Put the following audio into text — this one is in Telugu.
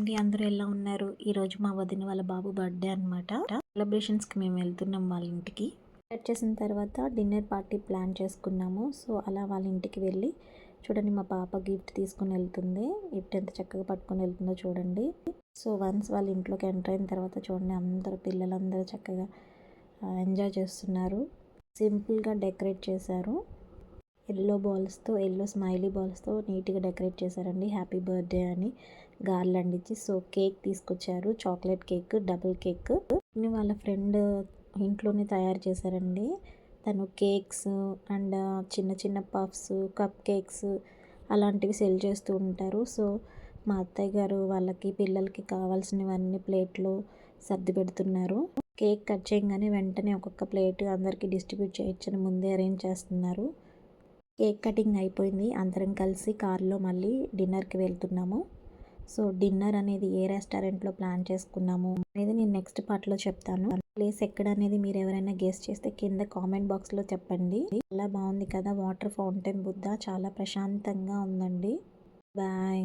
అండి, అందరూ ఎలా ఉన్నారు? ఈరోజు మా వదిన వాళ్ళ బాబు బర్త్డే అనమాట. సెలబ్రేషన్స్కి మేము వెళ్తున్నాం వాళ్ళ ఇంటికి. స్టార్ట్ చేసిన తర్వాత డిన్నర్ పార్టీ ప్లాన్ చేసుకున్నాము. సో అలా వాళ్ళ ఇంటికి వెళ్ళి చూడండి, మా పాప గిఫ్ట్ తీసుకుని వెళ్తుంది. గిఫ్ట్ ఎంత చక్కగా పట్టుకొని వెళ్తుందో చూడండి. సో వన్స్ వాళ్ళ ఇంట్లోకి ఎంటర్ అయిన తర్వాత చూడండి, అందరూ పిల్లలందరూ చక్కగా ఎంజాయ్ చేస్తున్నారు. సింపుల్గా డెకరేట్ చేశారు. ఎల్లో బాల్స్తో, ఎల్లో స్మైలీ బాల్స్తో నీట్గా డెకరేట్ చేశారండి. హ్యాపీ బర్త్డే అని గార్లాండ్ ఇచ్చి. సో కేక్ తీసుకొచ్చారు, చాక్లెట్ కేక్, డబుల్ కేక్. వాళ్ళ ఫ్రెండ్ ఇంట్లోనే తయారు చేశారండి. తను కేక్స్ అండ్ చిన్న చిన్న పఫ్స్, కప్ కేక్స్ అలాంటివి సెల్ చేస్తూ ఉంటారు. సో మా అత్తయ్య గారు వాళ్ళకి పిల్లలకి కావాల్సినవన్నీ ప్లేట్లో సర్ది పెడుతున్నారు. కేక్ కట్ చేయగానే వెంటనే ఒక్కొక్క ప్లేట్ అందరికీ డిస్ట్రిబ్యూట్ చేయొచ్చని ముందే అరేంజ్ చేస్తున్నారు. కేక్ కటింగ్ అయిపోయింది. అందరం కలిసి కార్లో మళ్ళీ డిన్నర్కి వెళ్తున్నాము. సో డిన్నర్ అనేది ఏ రెస్టారెంట్లో ప్లాన్ చేసుకున్నాము అనేది నేను నెక్స్ట్ పార్ట్లో చెప్తాను. ప్లేస్ ఎక్కడ అనేది మీరు ఎవరైనా గెస్ చేస్తే కింద కామెంట్ బాక్స్లో చెప్పండి. చాలా బాగుంది కదా, వాటర్ ఫౌంటైన్ బుద్ధ చాలా ప్రశాంతంగా ఉందండి. బాయ్.